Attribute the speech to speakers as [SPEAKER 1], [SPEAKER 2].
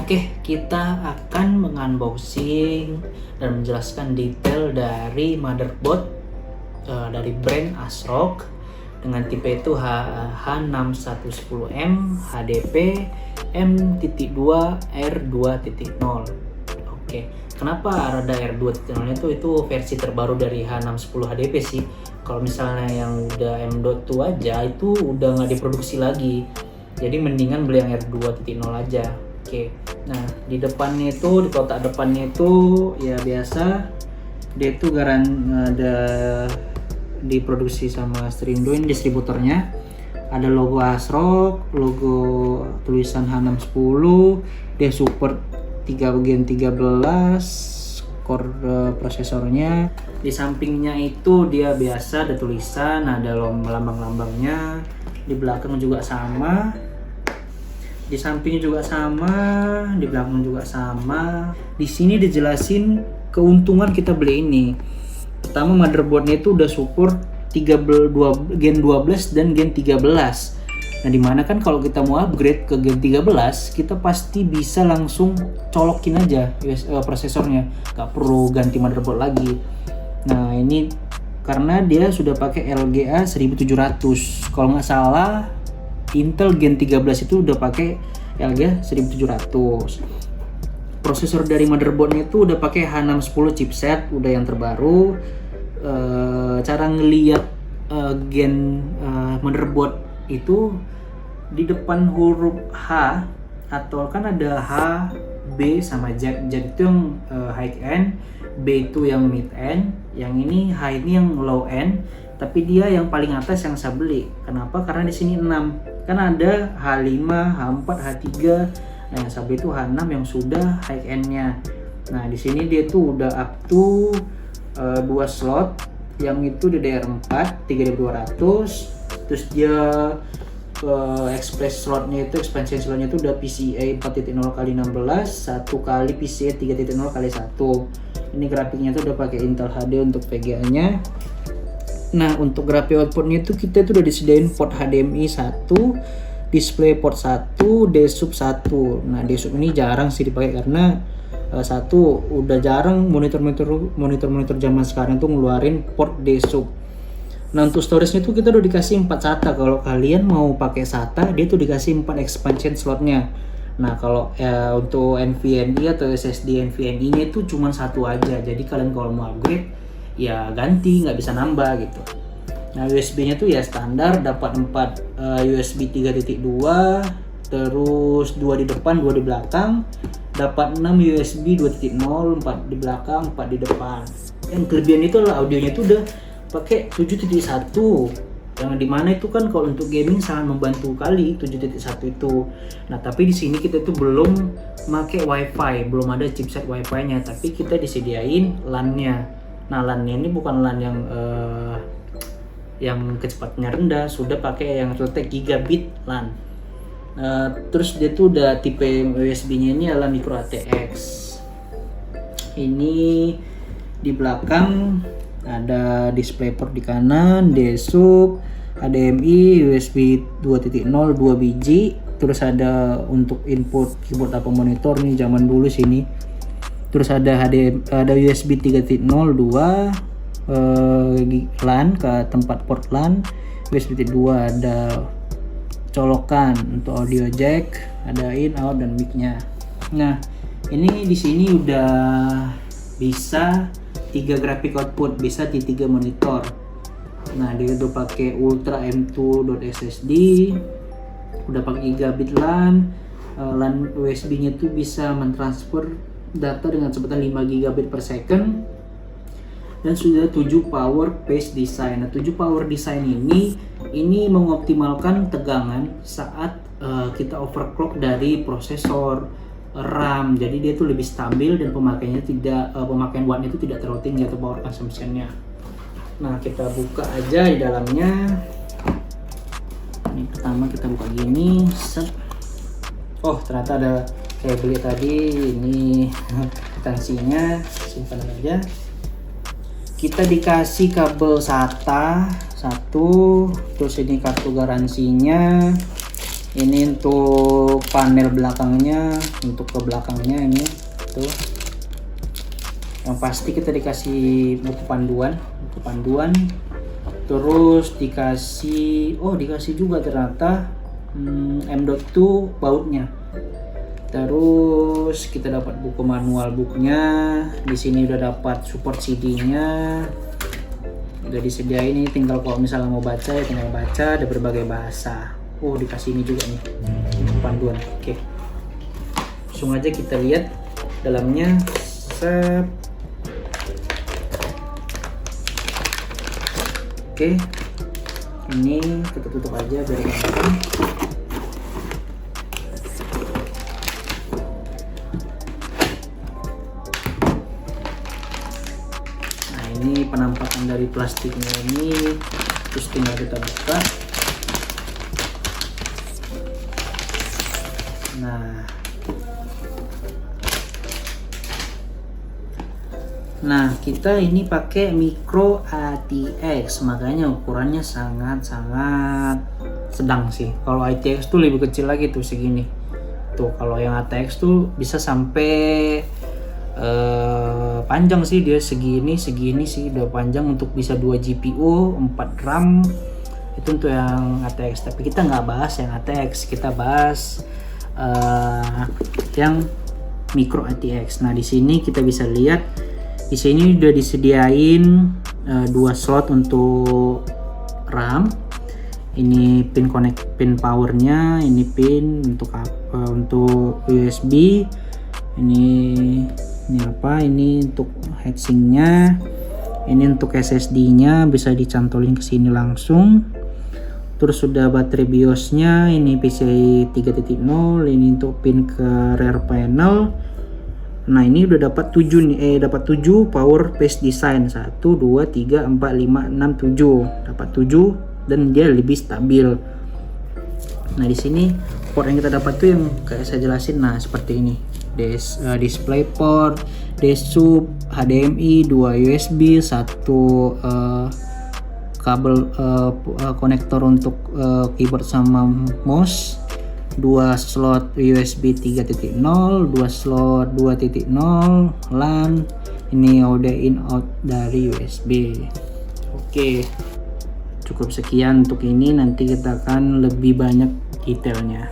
[SPEAKER 1] Oke, kita akan mengunboxing dan menjelaskan detail dari motherboard dari brand ASRock dengan tipe itu H6110M HDP M.2 R2.0. Oke, kenapa ada R2.0 itu versi terbaru dari H610 HDP sih. Kalau misalnya yang udah M.2 aja itu udah nggak diproduksi lagi, jadi mendingan beli yang R2.0 aja. Oke, nah di depannya itu, di kotak depannya itu ya biasa dia itu ada diproduksi sama Strindo, ini distributornya. Ada logo ASRock, logo tulisan H610, dia support 3 Gen 13 core prosesornya. Di sampingnya itu dia biasa ada tulisan, ada lambang-lambangnya. Di belakang juga sama. Di samping juga sama, di belakang juga sama. Di sini dijelasin keuntungan kita beli ini. Pertama, motherboardnya itu udah support Gen 12 dan Gen 13. Nah, dimana kan kalau kita mau upgrade ke Gen 13, kita pasti bisa langsung colokin aja prosesornya, nggak perlu ganti motherboard lagi. Nah, ini karena dia sudah pakai LGA 1700. Kalau nggak salah, Intel Gen 13 itu udah pakai LGA 1700. Prosesor dari motherboardnya itu udah pakai H610 chipset, udah yang terbaru. Cara ngelihat gen motherboard itu di depan huruf H, atau kan ada H, B sama Z. Z itu yang high end, B itu yang mid end, yang ini H ini yang low end. Tapi dia yang paling atas yang saya beli. Kenapa? Karena di sini 6. Kan ada H5, H4, H3. Nah, yang saya beli itu H6 yang sudah high end-nya. Nah, di sini dia tuh udah up to 2 slot. Yang itu DDR4 3200. Terus dia express slotnya itu, expansion slotnya itu udah PCIe 4.0x16, 1 kali PCIe 3.0x1. Ini grafiknya tuh udah pakai Intel HD untuk VGA-nya. Nah, untuk grafik outputnya itu kita itu udah disediain port HDMI 1, display port 1, DSUB 1. Nah, DSUB ini jarang sih dipakai karena satu udah jarang monitor zaman sekarang tuh ngeluarin port DSUB. Nah, untuk storage-nya itu kita udah dikasih 4 SATA. Kalau kalian mau pakai SATA, dia tuh dikasih 4 expansion slotnya. Nah, kalau untuk NVMe atau SSD NVMe-nya itu cuma satu aja. Jadi kalian kalau mau upgrade ya ganti, nggak bisa nambah gitu. Nah, USB-nya tuh ya standar, dapat 4 USB 3.2, terus 2 di depan, 2 di belakang, dapat 6 USB 2.0, 4 di belakang, 4 di depan. Yang kelebihan itu adalah audionya tuh udah pakai 7.1, yang dimana itu kan kalau untuk gaming sangat membantu kali 7.1 itu. Nah, tapi di sini kita tuh belum pakai WiFi, belum ada chipset WiFi-nya, tapi kita disediain LAN-nya. Nah, LAN-nya ini bukan LAN yang kecepatannya rendah, sudah pakai yang Realtek Gigabit LAN. Terus dia tuh udah tipe USB-nya ini adalah micro ATX. Ini di belakang ada DisplayPort di kanan, DSUB, HDMI, USB 2.0 2 biji. Terus ada untuk input keyboard atau monitor nih zaman dulu sini. Terus ada USB 3.0 2 LAN ke tempat port LAN, USB 2, ada colokan untuk audio jack, ada in out dan mic-nya. Nah, ini di sini udah bisa 3 graphic output, bisa di 3 monitor. Nah, dia udah pakai Ultra M2.SSD, udah pakai gigabit LAN, LAN USB-nya tuh bisa mentransfer data dengan kecepatan 5 GB per second, dan sudah 7 power phase design. Nah, 7 power design ini mengoptimalkan tegangan saat kita overclock dari prosesor RAM. Jadi dia tuh lebih stabil dan pemakaian wattnya itu tidak terlalu tinggi atau power consumption-nya. Nah, kita buka aja di dalamnya. Ini pertama kita buka gini, set. Oh, ternyata ada kayak beli tadi, ini kwitansinya, simpan aja. Kita dikasih kabel SATA 1, terus ini kartu garansinya, Ini untuk panel belakangnya, untuk ke belakangnya ini tuh. Yang pasti kita dikasih buku panduan, terus dikasih juga ternyata M.2 bautnya. Terus kita dapat buku manual bukunya. Di sini udah dapat support CD-nya. Udah disediain ini, tinggal kalau misalnya mau baca ya tinggal baca, ada berbagai bahasa. Dikasih ini juga nih panduan. Oke, langsung aja kita lihat dalamnya. Oke, ini kita tutup aja biar gampang. Nah, ini penampakan dari plastiknya ini, terus tinggal kita buka. Nah, kita ini pakai micro ATX, makanya ukurannya sangat-sangat sedang sih. Kalau ATX tuh lebih kecil lagi tuh, segini. Tuh, kalau yang ATX tuh bisa sampai panjang sih, dia segini sih udah panjang, untuk bisa 2 GPU, 4 RAM. Itu untuk yang ATX, tapi kita nggak bahas yang ATX, kita bahas yang micro ATX. Nah, di sini kita bisa lihat, di sini udah disediain 2 slot untuk RAM. Ini pin powernya, ini pin untuk USB. Ini untuk heatsinknya. Ini untuk SSD-nya bisa dicantolin ke sini langsung. Terus sudah baterai BIOS-nya, ini PCIe 3.0, ini untuk pin ke rear panel. Nah, ini udah dapat 7 nih, dapat 7 power paste design. 1 2 3 4 5 6 7. Dapat 7 dan dia lebih stabil. Nah, di sini port yang kita dapat tuh yang kayak saya jelasin. Nah, seperti ini. Display port, sub, HDMI, 2 USB, 1 kabel konektor untuk keyboard sama mouse, 2 slot USB 3.0, 2 slot 2.0 LAN. Ini audio in out dari USB. Oke, cukup sekian untuk ini, nanti kita akan lebih banyak detailnya.